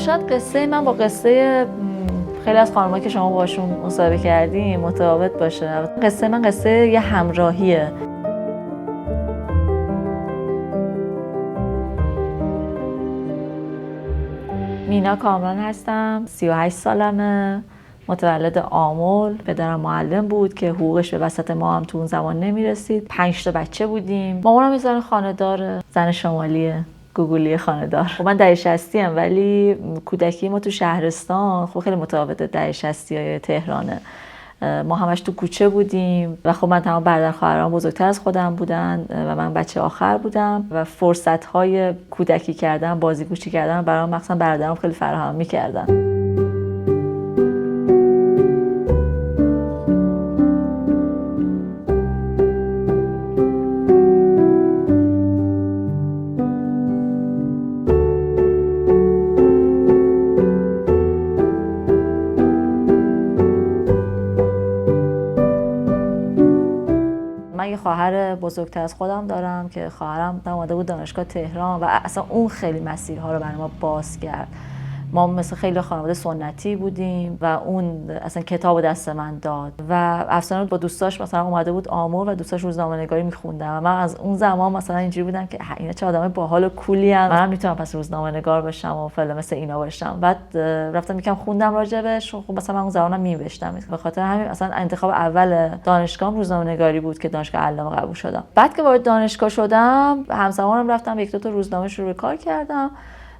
شاید قصه من با قصه خیلی از خانم‌ها که شما باشون مصاحبه کردیم متفاوت باشه. قصه من قصه یه همراهیه. مینا کامران هستم، 38 سالمه، متولد آمل. پدرم معلم بود که حقوقش به وسط ما هم تو اون زمان نمیرسید. 5 تا بچه بودیم. مامانم یه زن خانه‌داره، زن شمالیه، گوگولی خانه‌دار. خب من دهه 60 ام، ولی کودکی ما تو شهرستان خب خیلی متفاوت دهه 60 تهرانه. ما همش تو کوچه بودیم و خب من تمام برادر خواهرام بزرگتر از خودم بودن و من بچه آخر بودم و فرصت‌های کودکی کردن، بازیگوشی کردن برام مثلا برادرام خیلی فراهم می‌کردن. من یه خواهر بزرگتر از خودم دارم که خواهرم اومده بود دانشگاه تهران و اصلا اون خیلی مسیرها رو برای ما باز کرد. ما مثل خیلی خانواده سنتی بودیم و اون اصلا کتاب دست من داد و افسانه با دوستاش مثلا اومده بود آمل و دوستاش روزنامه‌نگاری می‌خوندن و من از اون زمان مثلا اینجوری بودم که اینا چه آدمای باحال و کولی ان، منم میتونم پس روزنامه‌نگار بشم و فلان مثل اینا باشم. بعد رفتم یکم خوندم راجبش. خب مثلا من اون زمانم می‌نوشتم، به خاطر همین مثلا انتخاب اول دانشگاهم روزنامه‌نگاری بود که دانشگاه علامه قبول شدم. بعد که وارد دانشگاه شدم همزمانم رفتم یک دو تا روزنامه شروع به کار کردم.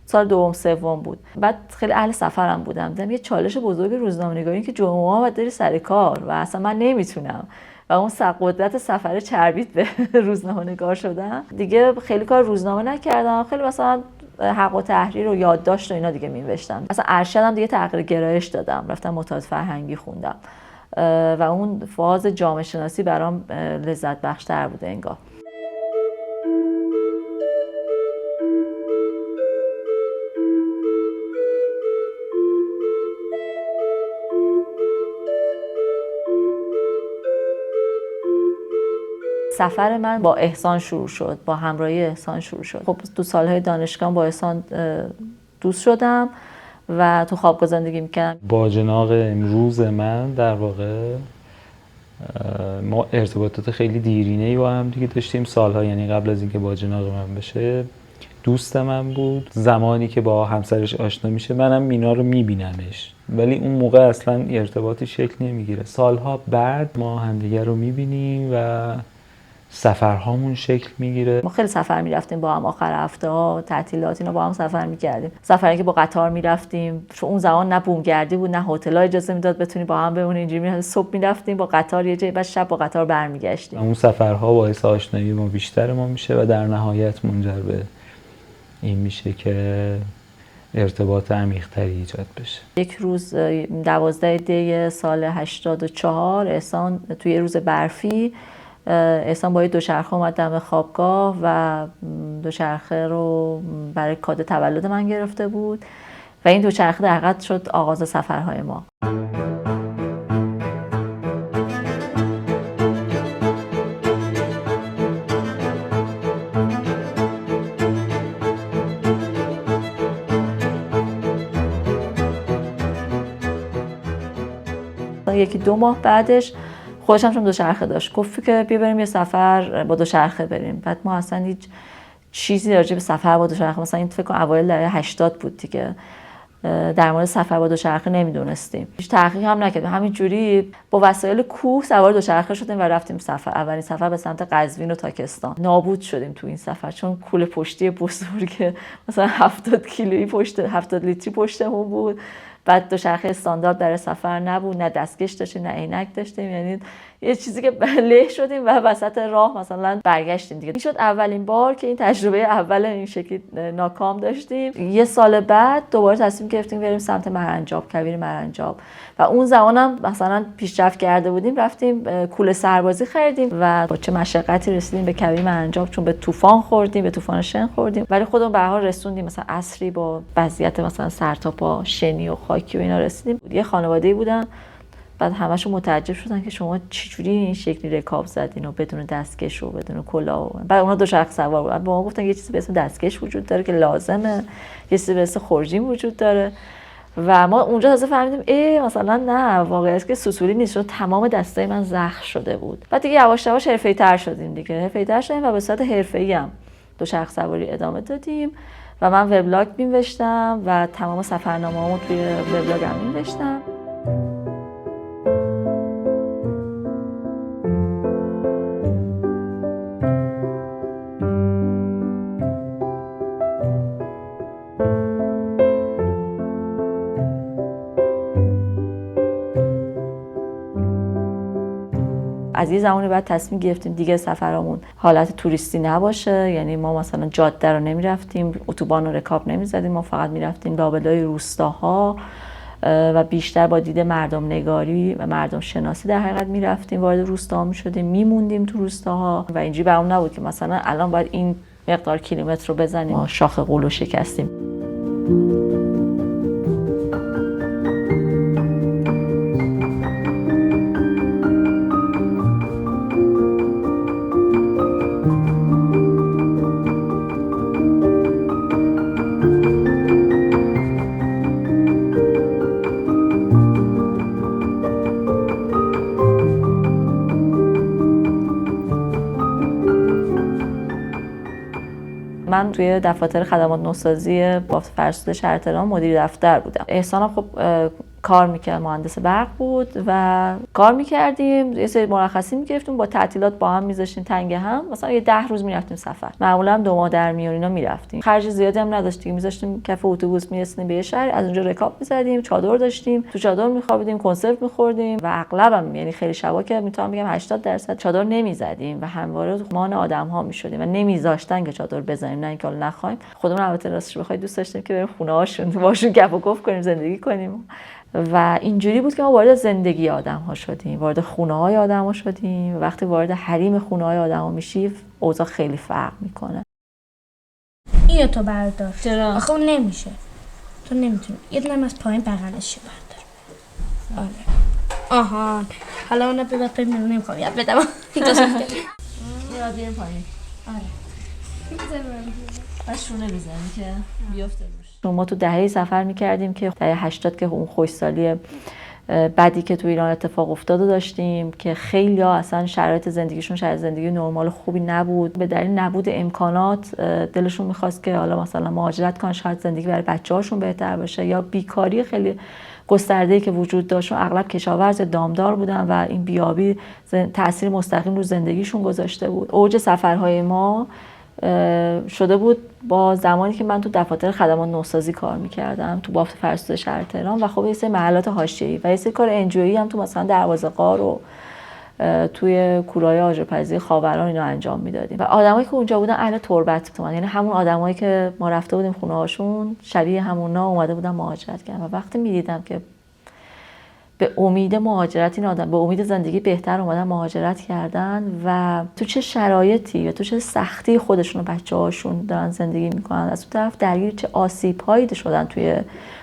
سال دوم سوم بود. بعد خیلی اهل سفرم بودم. دیدم یه چالش بزرگ روزنامه‌نگاری که جمعه‌ها باید بری سر کار و اصلا من نمیتونم و اون قدرت سفر چربید به روزنامه‌نگار شدن. دیگه خیلی کار روزنامه نکردم. خیلی مثلا حق و تحریر و یادداشت و اینا دیگه می‌نوشتم. مثلا ارشدم دیگه تغییر گرایش دادم. رفتم متعهد فرهنگی خوندم و اون فاز جامعه شناسی برام لذت بخش‌تر بوده انگار. سفر من با احسان شروع شد، با همراهی احسان شروع شد. خب تو سالهای دانشگاه با احسان دوست شدم و تو خوابگاه زندگی میکردم. باجناق امروز من در واقع ما ارتباطات خیلی دیرینه‌ای با هم دیگه داشتیم سالها، یعنی قبل از اینکه باجناق من بشه دوست من بود. زمانی که با همسرش آشنا میشه منم مینا رو میبینمش، ولی اون موقع اصلا ارتباطی شکل نمیگیره. سالها بعد ما همدیگه رو میبینیم و سفرهامون شکل میگیره. ما خیلی سفر میرفتیم با هم، آخر هفته ها تعطیلات اینا با هم سفر میکردیم. سفری که با قطار میرفتیم، چون اون زمان نه بومگردی بود نه هتل ها اجازه میداد بتونی با هم بمونی. اینجوری میرفتیم صبح میرفتیم با قطار یه جایی، بعد شب با قطار برمیگشتیم. اون سفرها باعث آشنایی ما بیشتر ما میشه و در نهایت منجر به این میشه که ارتباط عمیق‌تری ایجاد بشه. یک روز 12 دی سال 84 احسان توی روز برفی، احسان با دوچرخه اومد دم خوابگاه و دوچرخه رو برای کادو تولد من گرفته بود و این دوچرخه در حقیقت شد آغاز سفرهای ما. یکی 2 ماه بعدش خودش هم دوچرخه داشت، گفت که بیا بریم یه سفر با دوچرخه بریم. بعد ما اصلا هیچ چیزی راجع به سفر با دوچرخه، مثلا این فکر کنم اوایل دهه 80 بود دیگه، در مورد سفر با دوچرخه نمیدونستیم. هیچ تحقیق هم نکردیم، همینجوری با وسایل کوه سوار دوچرخه شدیم و رفتیم سفر. اولین سفر به سمت قزوین و تاکستان. نابود شدیم تو این سفر چون کوله پشتی بزرگ مثلا 70 کیلویی پشت 70 لیتری پشتمون بود. بعد دوچرخه استاندارد برای سفر نبود، نه دستکش داشتیم نه عینک داشتیم، یعنی یه چیزی که له شدیم و وسط راه مثلا برگشتیم دیگه. این شد اولین بار که این تجربه اول این شکلی ناکام داشتیم. یه سال بعد دوباره تصمیم گرفتیم بریم سمت مرنجاب، کویر مرنجاب و اون زمانم مثلا پیشرفت کرده بودیم، رفتیم کوله سربازی خریدیم و با چه مشقتی رسیدیم به کویر مرنجاب، چون به طوفان خوردیم، به طوفان شن خوردیم، ولی خودمون به هر حال رسوندیم. مثلا عصری با وضعیت مثلا سر تا پا شنی و خاکی و اینا رسیدیم. یه خانواده‌ای بودن بعد همشون متعجب شدن که شما چجوری این شکلی رکاب زدین و بدون دستکش و بدون کلاه. بعد اونا دوچرخه سوار بودن، به ما گفتن یه چیزی به اسم دستکش وجود داره که لازمه، یه چیزی به اسم خورجین وجود داره. و ما اونجا تازه فهمیدیم مثلا نه، واقعیت که سوسولی نیست، چون تمام دستای من زخم شده بود. بعد دیگه یواش یواش حرفه‌ای‌تر شدیم دیگه، حرفه‌ای‌تر شدیم و به صورت حرفه‌ای هم دوچرخه سواری ادامه دادیم و من وبلاگ می‌نوشتم و تمام سفرنامه‌هامو توی وبلاگم می‌نوشتم. از یه زمانی بعد تصمیم گرفتیم دیگه سفرامون حالت توریستی نباشه، یعنی ما مثلا جاده رو نمیرفتیم، اتوبان رو رکاب نمیزدیم، ما فقط میرفتیم لابلای روستاها و بیشتر با دید مردم نگاری و مردم شناسی در حقیقت میرفتیم، وارد روستاها میشدیم، میموندیم تو روستاها و اینجوری برام نبود که مثلا الان باید این مقدار کیلومتر رو بزنیم ما شاخ قول رو شکستیم. من توی دفاتر خدمات نوسازی بافت فرسوده شهر تهران مدیر دفتر بودم. احسانم خب کار میکرد، مهندس برق بود و کار میکردیم، یه سری مرخصی میگرفتیم، با تعطیلات با هم میذاشتیم تنگ هم، مثلا یه 10 روز میرفتیم سفر، معمولا 2 ماه در میون اینا میرفتیم، خرج زیادی هم نداشتیم، میذاشتیم کف اتوبوس میرسیدیم به یه شهر، از اونجا رکاب میزدیم، چادر داشتیم، تو چادر میخوابیدیم، کنسرو میخوردیم و اغلبم یعنی خیلی شبا که میتونم بگم 80% چادر نمیزدیم و همواره مان آدم‌ها میشدیم و نمیذاشتن که چادر بزنیم، نه اینکه نخوایم. خودمون البته راستش بخوای دوست داشتیم که بریم خونه‌هاشون، باشون گپ و گفت کنیم، زندگی کنیم و اینجوری بود که ما وارد زندگی آدم‌ها شدیم، وارد خونه‌های آدم‌ها شدیم و وقتی وارد حریم خونه‌های آدم‌ها میشی اوضاع خیلی فرق میکنه. اینو تو بردار. چرا؟ آخه اون نمیشه، تو نمیتونی. یه دونم از پایین بغلش بردار. آره. آها حالا اونو ببر پایین، نمیخوام یاد بدم. یاد بیاریم پایین. آره. بس شونه میزنی که بیفته روش. ما تو دهه سفر میکردیم که دهه 80 که اون خوشسالی بعدی که تو ایران اتفاق افتاده داشتیم که خیلی ها اصلا شرایط زندگیشون شرایط زندگی نرمال خوبی نبود، به دلیل نبود امکانات دلشون میخواست که حالا مثلا مهاجرت کنن، شاید زندگی برای بچه‌هاشون بهتر باشه، یا بیکاری خیلی گسترده‌ای که وجود داشت، اغلب کشاورز دامدار بودن و این بیابی تأثیر مستقیم رو زندگیشون گذاشته بود. اوج سفرهای ما شده بود با زمانی که من تو دفاتر خدمات نوسازی کار میکردم تو بافت فرسوده شهر تهران و خب یه سری محلات حاشیه‌ای و یه سری کار انجویی هم تو مثلا دروازه غار و توی کورهای آجرپزی خاوران اینا انجام میدادیم و آدمایی که اونجا بودن اهل تربت بودن، یعنی همون آدمایی که ما رفته بودیم خونه هاشون شبیه همونا اومده بودن مهاجرت کردن و وقتی میدیدم که به امید مهاجرت این آدم، به امید زندگی بهتر اومدن مهاجرت کردن و تو چه شرایطی و تو چه سختی خودشون و بچه‌هاشون دارن زندگی میکنن، از اون طرف درگیر چه آسیب‌هایی شدن توی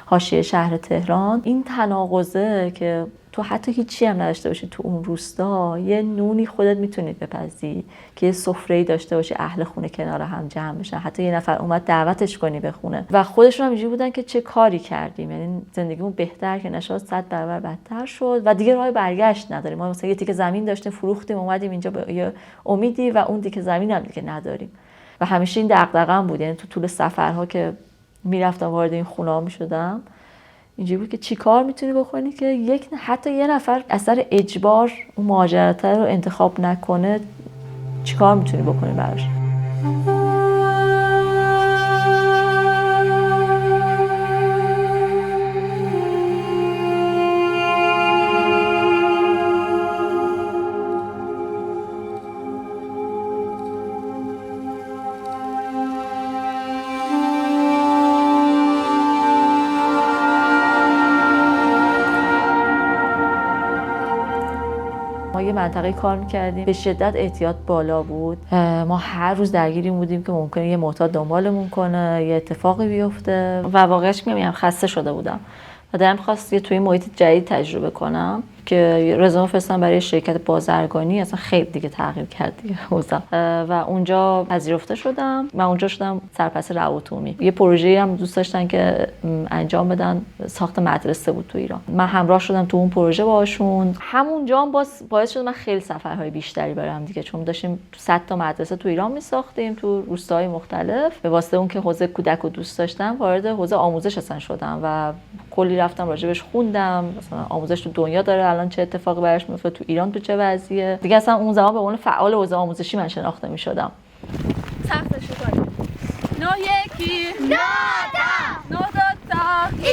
حاشیه شهر تهران، این تناقضه که تو حتی هیچی هم نداشته باشی تو اون روستا، یه نونی خودت میتونید بپزی که یه سفره‌ای داشته باشی، اهل خونه کنار هم جمع بشن، حتی یه نفر اومد دعوتش کنی به خونه و خودشون هم اینجوری بودن که چه کاری کردیم، یعنی زندگیمون بهتر که نشد 100 برابر بدتر شد و دیگه راه برگشت نداریم. ما مثلا یه تیکه زمین داشتیم فروختیم اومدیم اینجا به یه امیدی و اون تیکه زمین هم دیگه نداریم و همیشه این دغدغه‌ام بود، یعنی تو طول سفرها که میرفتم وارد این خونه‌ها میشدم اینجوری بود که چی کار میتونی بکنی که حتی یه نفر اثر اجبار اون مهاجرت رو انتخاب نکنه، چی کار میتونی بکنی براش؟ ما یه منطقه کار میکردیم به شدت احتیاط بالا بود، ما هر روز درگیری بودیم که ممکنه یه معتاد دنبالمون کنه، یه اتفاقی بیفته و واقعش میگم خسته شده بودم و دلم خواست توی محیط جدید تجربه کنم که رزومه فرستادم برای شرکت بازرگانی، اصلا خیلی دیگه تغییر کرد دیگه حوزه و اونجا پذیرفته شدم. من اونجا شدم سرپرست روابط عمومی. یه پروژه‌ای هم دوست داشتن که انجام بدن، ساخت مدرسه بود تو ایران. من همراه شدم تو اون پروژه باهاشون. همونجا هم باعث شد من خیلی سفرهای بیشتری برم دیگه، چون داشتیم 100 تا مدرسه تو ایران می‌ساختیم تو روستاهای مختلف. به واسطه اون که حوزه کودک رو دوست داشتم وارد حوزه آموزش اصلا شدم و کلی رفتم راجبش خوندم، مثلا آموزش تو دنیا داره الان چه اتفاقی براش میفته، تو ایران تو چه وضعیه دیگه. اصلا اون زمان به عنوان فعال حوزه آموزشی من شناخته می‌شدم. سختش کنیم. نو یکی، نو دو، نو دوتا، دیگه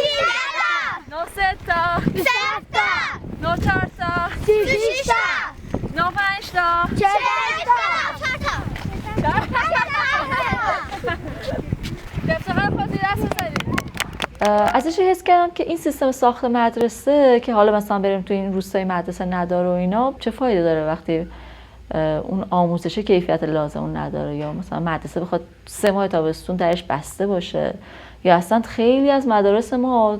نو ستا، سفتا، نو چهارتا، شیشتا، نو پنجتا، چهارتا. دفتر خودی دست بزنید. ازش حس کردم که این سیستم ساخت مدرسه که حالا مثلا بریم تو این روستای مدرسه نداره و اینا، چه فایده داره وقتی اون آموزش کیفیت لازم اون نداره، یا مثلا مدرسه بخواد 3 ماه تابستون درش بسته باشه، یا اصلا خیلی از مدارس ما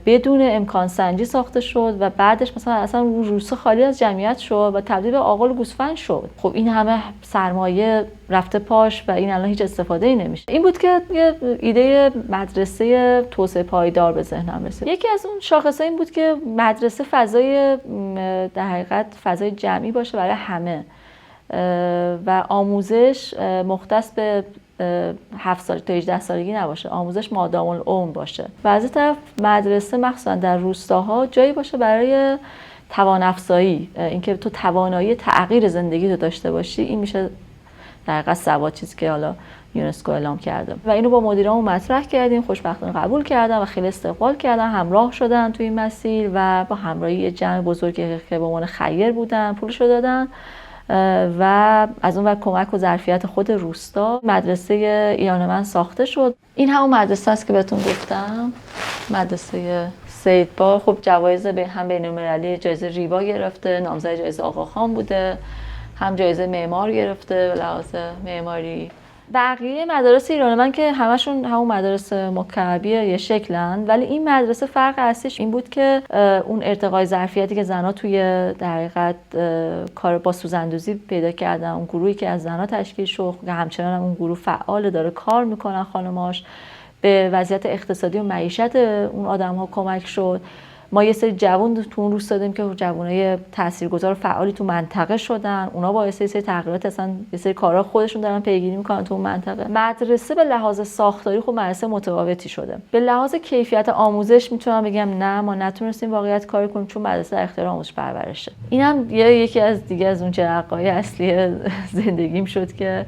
بدون امکان سنجی ساخته شد و بعدش مثلا اصلا روستا خالی از جمعیت شد و تبدیل به آغال و گوسفند شد. خب این همه سرمایه رفته پاش و این الان هیچ استفاده ای نمیشه. این بود که یه ایده مدرسه توسعه پایدار به ذهنم رسید. یکی از اون شاخص‌ها این بود که مدرسه فضای در حقیقت فضای جمعی باشه برای همه و آموزش مختص به 7 سال تا 18 سالگی نباشه، آموزش مادام العمر باشه. و از این طرف مدرسه مخصوصا در روستاها جایی باشه برای توان افزایی، اینکه تو توانایی تغییر زندگی رو داشته باشی. این میشه در حقیقت سواد، چیزی که حالا یونسکو اعلام کرده و اینو با مدیرامون مطرح کردیم. خوشبختانه قبول کردن و خیلی استقبال کردن، همراه شدن توی این مسیر و با همراهی یه جمع بزرگی که به عنوان خیر بودن پولشو دادن و از اون وقت کمک و ظرفیت خود روستا مدرسه ایران من ساخته شد. این همون مدرسه است که بهتون گفتم، مدرسه سیدبار. خب جوایز هم بین‌المللی جایزه ریوا گرفته، نامزد جایزه آقاخان بوده، هم جایزه معمار گرفته به لحاظ معماری. بقیه مدارس ایران من که همشون همون مدارس مکعبی یه شکلن، ولی این مدرسه فرق اصلیش این بود که اون ارتقای ظرفیتی که زنها توی در حقیقت کار با سوزندوزی پیدا کردن، اون گروهی که از زنها تشکیل شد که همچنان هم اون گروه فعال داره کار میکنن خانماش، به وضعیت اقتصادی و معیشت اون آدم‌ها کمک شد. ما یه سری جوان تو اون روستا دادیم که جوانای تاثیرگذار و فعالی تو منطقه شدن. اونا باعث یه سری تغییرات، اصلا یه سری کارا خودشون دارن پیگیری میکنن تو اون منطقه. مدرسه به لحاظ ساختاری خب مدرسه متفاوتی شده. به لحاظ کیفیت آموزش میتونم بگم نه، ما نتونستیم واقعیت کاری کنیم چون مدرسه در اختیار آموزش پرورشه. اینم یکی از دیگه از اون جرقه‌های اصلی زندگیم شد که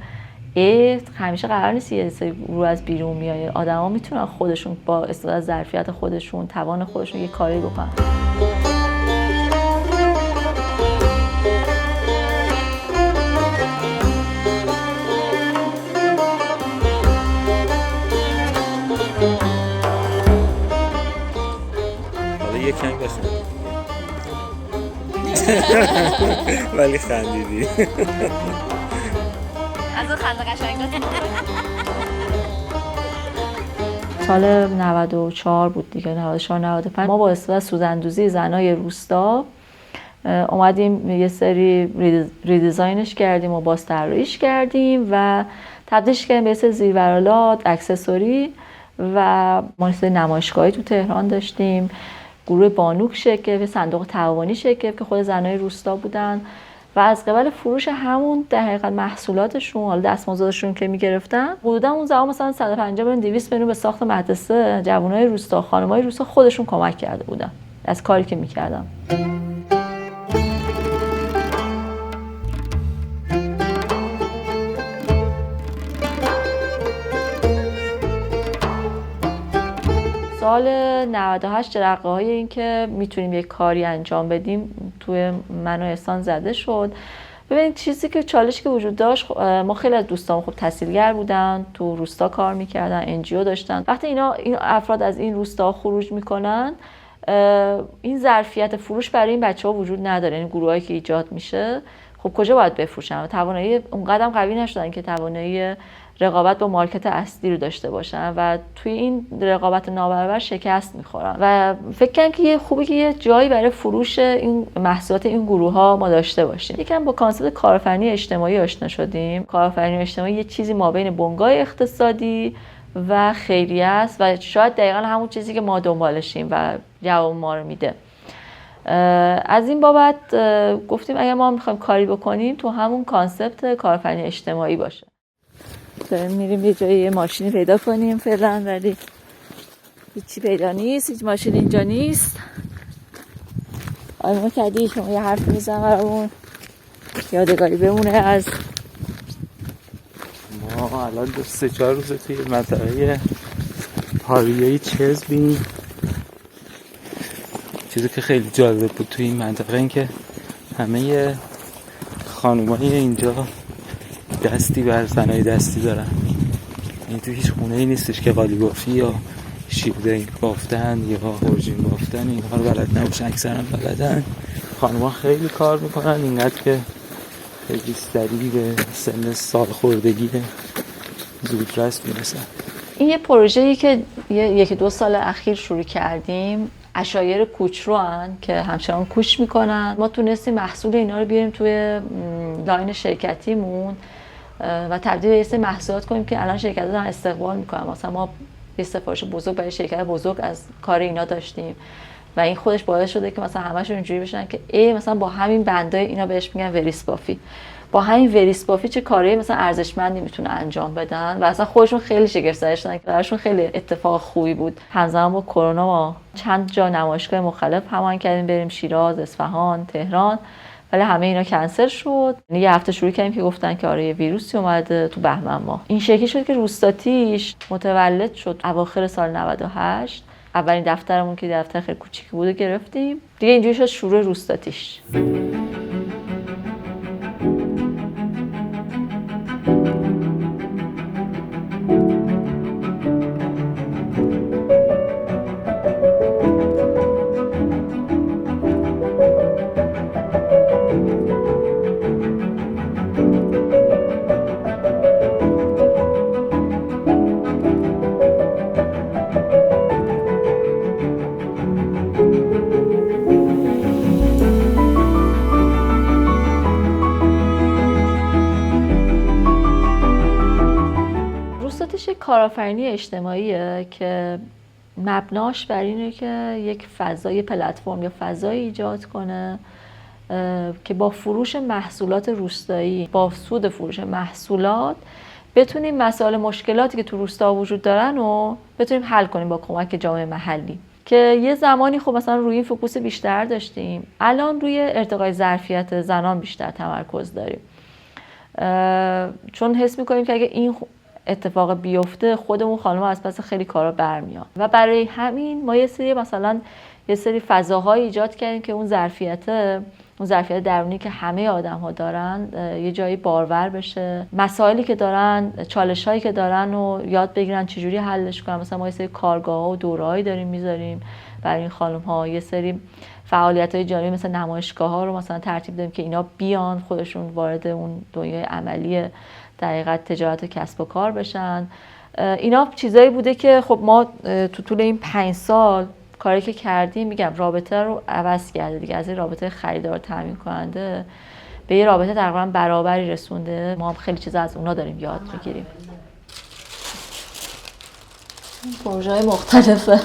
همیشه قرار نیست یه سری رو از بیرون میاد. آدما میتونن خودشون با استفاده از ظرفیت خودشون، توان خودشون یه کاری بکنن. حالا یه کمی بخند. ولی خندیدی. از اون خنده قشنگه. سال 94 بود دیگه، 94 95 ما با استفاده از سوزندوزی زنای روستا اومدیم یه سری ریدیزاینش کردیم و باز طراحیش کردیم و تبدیلش کردیم به سری زیرورالات، اکسسوری و ما نمایشگاهی تو تهران داشتیم. گروه بانوک شکل گرفت، صندوق تعاونی شکل گرفت که خود زنای روستا بودن و از قبل فروش همون در حقیقت محصولاتشون، حالا دستمزدشون که میگرفتن، حدودا اون زمان مثلا 150 میلیون 200 میلیون به ساخت مدرسه جوانای روستا، خانمای روستا خودشون کمک کرده بودن از کاری که میکردن. سال 98 جرقه‌های این که میتونیم یک کاری انجام بدیم توی من و احسان زده شد. ببینید چیزی که چالشی که وجود داشت، ما خیلی از دوستان خب تحصیلگر بودن، تو روستا کار میکردن، NGO داشتن. وقتی این افراد از این روستا خروج میکنن، این ظرفیت فروش برای این بچه‌ها وجود نداره. این گروهایی که ایجاد میشه خب کجا باید بفروشن و توانایی اونقدر قوی نشدن که توانایی رقابت با مارکت اصلی رو داشته باشن و توی این رقابت نابرابر شکست میخورن و فکر کنم که خوبه که یه جایی برای فروش این محصولات این گروه ها ما داشته باشیم. یکم با کانسپت کارآفرینی اجتماعی آشنا شدیم. کارآفرینی اجتماعی یه چیزی مابین بنگاه اقتصادی و خیریه است و شاید دقیقاً همون چیزی که ما دنبالشیم و جواب ما رو میده. از این بابت گفتیم اگر ما میخوایم کاری بکنیم تو همون کانسپت کارآفرینی اجتماعی باشه. داریم میریم یه جایی یه ماشینی پیدا کنیم فعلا، ولی هیچی پیدا نیست، هیچ ماشین اینجا نیست. آلما کردی شما یه حرف میزن برامون یادگاری بمونه از ما الان 2-4 روزه توی منطقه پاریایی چزبیم. چیزی که خیلی جالب بود توی این منطقه این که همه خانومای اینجا دستی بر صنایع دستی دارن. این تو هیچ خونه ای نیستش که قالیبافی یا شیرده بافتن یا برجین بافتن اینها رو بلد نباشن، اکثرا بلدن. خانوما خیلی کار میکنن، اینقدر که خیلی سریع به سن سال خوردگی زودرس میرسن. این یه پروژه‌ای که 1-2 سال اخیر شروع کردیم. عشایر کوچرو هن که همچنان کوچ میکنن. ما تونستیم محصول اینا رو بیاریم توی لاین شرکتیمون و تبدیل به یه سری محصولات کنیم که الان شرکت‌ها دارن استقبال میکنن. مثلا ما یه سفارش بزرگ برای شرکت بزرگ از کار اینا داشتیم و این خودش باعث شده که مثلا همشون اینجوری بشن که مثلا با همین بندای اینا بهش میگن وریسپافی، با همین وریسپافی چه کاری مثلا ارزشمندی میتونه انجام بدن و اصلا خودشون خیلی شگفت‌زده شدن که براشون خیلی اتفاق خوبی بود. همزمان با کرونا ما چند جا نمایشگاه مختلف هماهنگ کردیم بریم شیراز، اصفهان، تهران، ولی همه اینا کنسل شد. یه هفته شروع کردیم که گفتن که آره یه ویروسی اومده تو بهمن ماه. این شکلی شد که روستاتیش متولد شد اواخر سال 98. اولین دفترمون که دفتر خیلی کوچیکی بود گرفتیم. دیگه اینجوری شد شروع روستاتیش. کارآفرینی اجتماعیه که مبناش بر اینه که یک فضای پلتفرم یا فضایی ایجاد کنه که با فروش محصولات روستایی، با سود فروش محصولات بتونیم مسائل مشکلاتی که تو روستا وجود دارن رو بتونیم حل کنیم با کمک جامعه محلی. که یه زمانی خب مثلا روی این فوکوس بیشتر داشتیم، الان روی ارتقای ظرفیت زنان بیشتر تمرکز داریم، چون حس می‌کنیم که اگه این اتفاق بیفته خودمون خانم‌ها از پس خیلی کارا برمیان و برای همین ما یه سری فضاهای ایجاد کردیم که اون ظرفیت درونی که همه آدم‌ها دارن یه جایی بارور بشه، مسائلی که دارن، چالش‌هایی که دارن رو یاد بگیرن چجوری حلش کنن. مثلا ما یه سری کارگاه‌ها و دوره‌هایی داریم میذاریم برای این خانم‌ها، یه سری فعالیت‌های جانبی مثل نمایشگاه‌ها رو مثلا ترتیب دادیم که اینا بیان خودشون وارد اون دنیای عملی در حقیقت تجارت و کسب و کار بشن. اینا چیزایی بوده که خب ما تو طول این 5 سال کاری که کردیم، میگم رابطه رو عوض کرده دیگه، از این رابطه خریدار تامین کننده به یه رابطه تقریبا برابری رسونده. ما هم خیلی چیزا از اونا داریم یاد میگیریم. پروژه‌های مختلفه.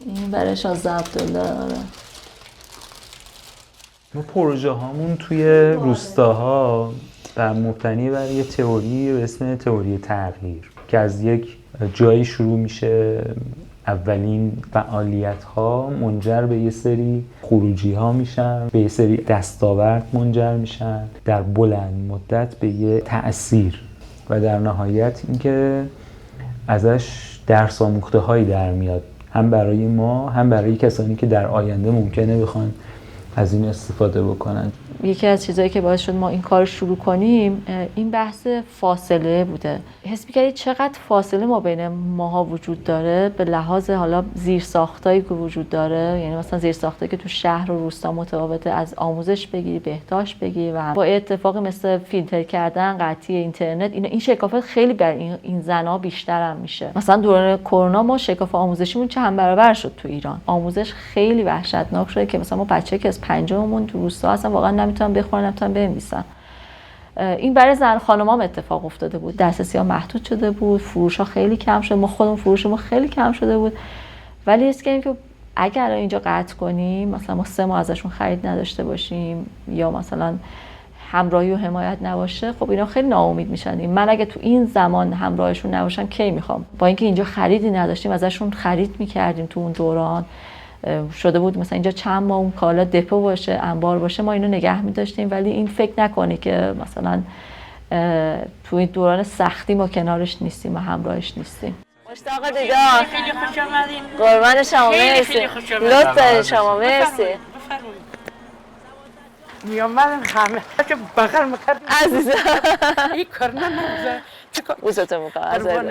این برای شازده عبدالله. ما پروژه هامون توی روستاها مبتنی بر یه تئوری به اسم تئوری تغییر که از یک جایی شروع میشه. اولین فعالیت ها منجر به یه سری خروجی ها میشن، به یه سری دستاورد منجر میشن، در بلند مدت به یه تأثیر و در نهایت اینکه ازش درس آموخته هایی در میاد، هم برای ما هم برای کسانی که در آینده ممکنه بخوان از این استفاده بکنن. یکی از چیزایی که باعث شد ما این کار شروع کنیم این بحث فاصله بوده. حس می‌کردی چقدر فاصله ما بین ماها وجود داره به لحاظ حالا زیرساختایی که وجود داره، یعنی مثلا زیرساختایی که تو شهر و روستا متفاوته، از آموزش بگیری، بهداشت بگیری و با اتفاق مثل فیلتر کردن، قطعی اینترنت، این شکافات خیلی بر این زنا بیشتر هم میشه. مثلا دوران کرونا ما شکاف آموزشیمون چند برابر شد تو ایران. آموزش خیلی وحشتناک شده که مثلا ما بچه‌ای که از پنجممون تو روستا هستن واقعا نمیتونن بخورن، نمیتونن بنویسن. این برای زن خانمام اتفاق افتاده بود. دسترسی‌ها محدود شده بود، فروش‌ها خیلی کم شده، ما خودمون فروشمون خیلی کم شده بود. ولی اسم که اگر اینجا قطع کنیم، مثلا ما 3 ماه ازشون خرید نداشته باشیم یا مثلا همراهی و حمایت نباشه، خب اینا خیلی ناامید میشن. من اگه تو این زمان همراهشون نباشم کی میخوام؟ با اینکه اینجا خریدی نداشتیم ازشون خرید میکردیم تو اون دوران. شده بود مثلا اینجا چند ماه اون کالا دپو باشه، انبار باشه، ما اینو نگه می‌داشتیم. ولی این فکر نکنی که مثلا تو این دوران سختی ما کنارش نیستیم و همراهش نیستیم. مشتاق دیدار. خیلی خوش آمدین. قربان شما، مرسی. لطف دارید شما، مرسی. میامدن همه چه بغل میکردن عزیزم. این کار نمی‌کنه. بوسته می‌کنم.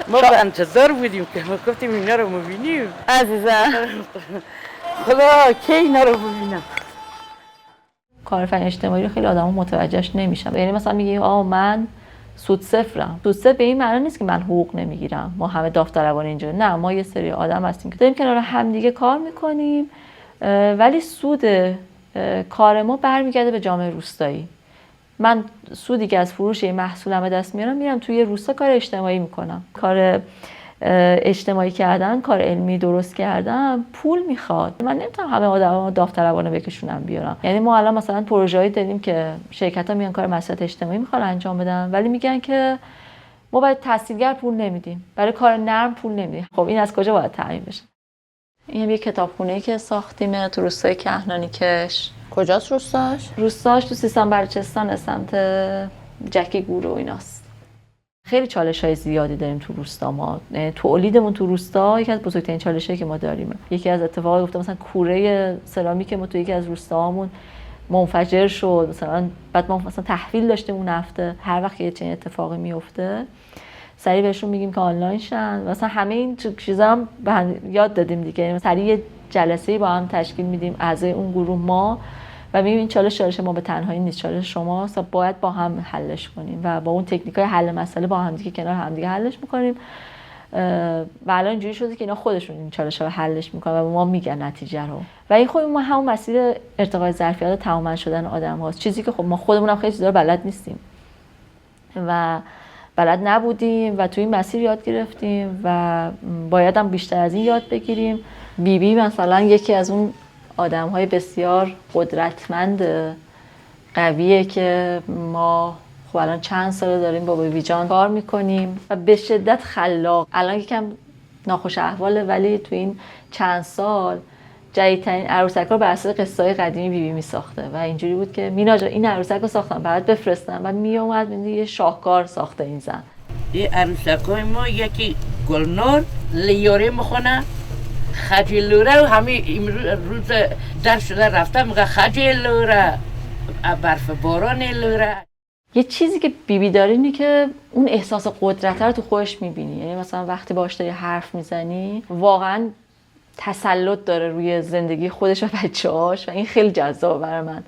ما به انتظار بودیم که ما گفتیم اینا رو می‌بینیم. عزیزم. خدا کی اینا رو ببینم. کارآفرینی اجتماعی رو خیلی آدما متوجهش نمیشن. یعنی مثلا میگی من سود صفرم. سود صفر به این معنی نیست که من حقوق نمیگیرم. ما همه داوطلبانه اینجا نه، ما یه سری آدم هستیم که داریم کنار هم دیگه کار میکنیم، ولی سود کار ما برمیگرده به جامعه روستایی. من سودی که از فروش این محصولم دست میارم، میرم توی روستا کار اجتماعی میکنم. کار اجتماعی کردن، کار علمی درست کردن پول میخواد. من نمیتونم همه آدما داوطلبانه بکشونم بیارم. یعنی ما الان مثلا پروژه‌ای داریم که شرکت‌ها میان کار مسئله اجتماعی میخوان انجام بدن، ولی میگن که ما باید تحصیلگر پول نمیدیم، برای کار نرم پول نمیدیم. خب این از کجا باید تعیین بشه؟ این یه کتابخونه‌ای که ساختیم تو روستای کهنانی کش. کجاست روستاش؟ روستاش تو سیستان بلوچستان، سمت جکی گور و ایناست. خیلی چالش‌های زیادی داریم تو روستا. ما تولیدمون تو روستا یکی از بزرگترین چالشایی که ما داریم. یکی از اتفاقات گفتم مثلا کوره سرامیک ما تو یکی از روستاهامون منفجر شد، مثلا بعد ما مثلا تحویل داشتیم اون هفته. هر وقت یه چنین اتفاقی میفته سریع بهشون میگیم که آنلاین شن. مثلا همه این چیزا هم یاد دادیم دیگه. سریع جلسه‌ای با هم تشکیل میدیم اعضای اون گروه ما و میگیم این چالش ما به تنهایی نیست، چالش شماست، باید با هم حلش کنیم و با اون تکنیکای حل مسئله با هم دیگه کنار هم دیگه حلش میکنیم. و الان اینجوری شده که اینا خودشون این چالش‌ها رو حلش میکنن و ما میگن نتیجه رو. و این خب ما همون مسیر ارتقای ظرفیت و توانمند شدن آدم‌هاست، چیزی که خب ما خودمون هم خیلی چیزا رو بلد نیستیم و بلد نبودیم و توی این مسیر یاد گرفتیم و باید هم بیشتر از این یاد بگیریم. بیبی مثلا یکی از اون آدم‌های بسیار قدرتمند قویه که ما خب الان چند ساله داریم با بیبی جان کار میکنیم و به شدت خلاق. الان یکم ناخوش احواله ولی تو این چند سال جدیدترین عروسک رو بر اساس قصه‌های قدیمی بیبی میساخته و اینجوری بود که مینا جان این عروسک رو ساختم برات بفرستم و میومد یه شاهکار ساخته این زن. این عروسکای ما یکی گلنار لیاره میخونه خجلوره و همه روز در شده رفته میگه خجلوره برف باران لوره. یه چیزی که بیبی داره اینه که اون احساس قدرت رو تو خودش میبینی. یعنی مثلا وقتی باهاش داری حرف میزنی واقعا تسلط داره روی زندگی خودش و بچه‌هاش و این خیلی جذابه برای من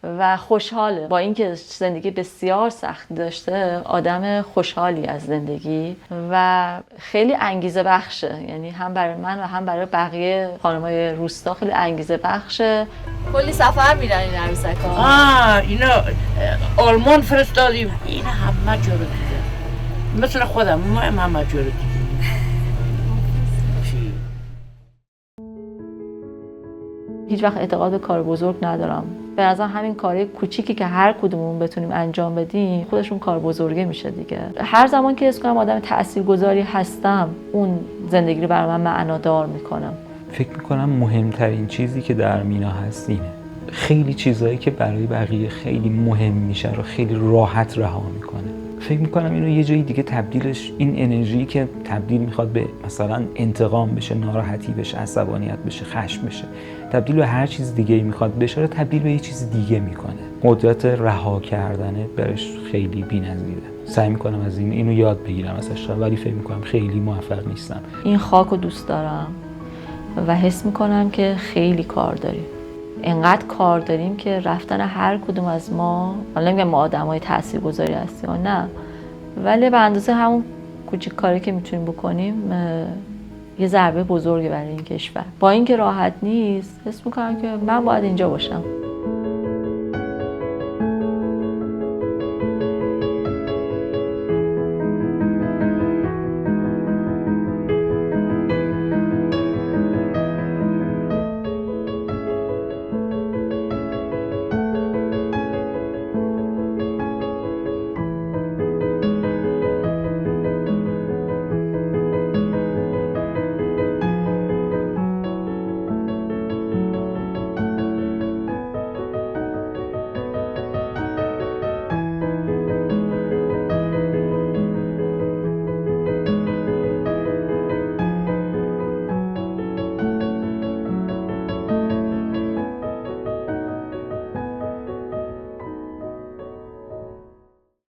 و خوشحاله. با اینکه زندگی بسیار سخت داشته آدم خوشحالی از زندگی و خیلی انگیزه بخشه. یعنی هم برای من و هم برای بقیه خانم‌های روستا خیلی انگیزه بخشه. کلی سفر میرن این عروسک‌ها. اینا آلمان فرستادیم. اینا همه جا رو دیدن مثل خودم، ما هم همه جا رو دیدیم. هیچ وقت اعتقاد به کار بزرگ ندارم. به نظر همین کارهای کوچیکی که هر کدوممون بتونیم انجام بدیم خودشون کار بزرگه میشه دیگه. هر زمان که حس کنم آدم تاثیرگذاری هستم اون زندگی رو برای من معنادار میکنم. فکر میکنم مهمترین چیزی که در مینا هست اینه. خیلی چیزایی که برای بقیه خیلی مهم میشه رو خیلی راحت رها میکنه. فکر میکنم اینو یه جایی دیگه تبدیلش، این انرژی که تبدیل میخواد به مثلا انتقام بشه، ناراحتی بشه، عصبانیت بشه، خشم بشه، تبدیل به هر چیز دیگه میخواد بشه، رو تبدیل به یه چیز دیگه میکنه. قدرت رها کردنه برش خیلی بی‌نظیره. سعی میکنم از اینو یاد بگیرم ازش، ولی فکر میکنم خیلی موفق نیستم. این خاک رو دوست دارم و حس میکنم که خیلی کار داریم. انقدر کار داریم که رفتن هر کدوم از ما، حالا نمیگم ما آدمای تاثیرگذاری هستیم نه، ولی به اندازه همون کوچیک کاری که میتونیم بکنیم یه ضربه بزرگه برای این کشور. با اینکه راحت نیست، حس میکنم که من باید اینجا باشم.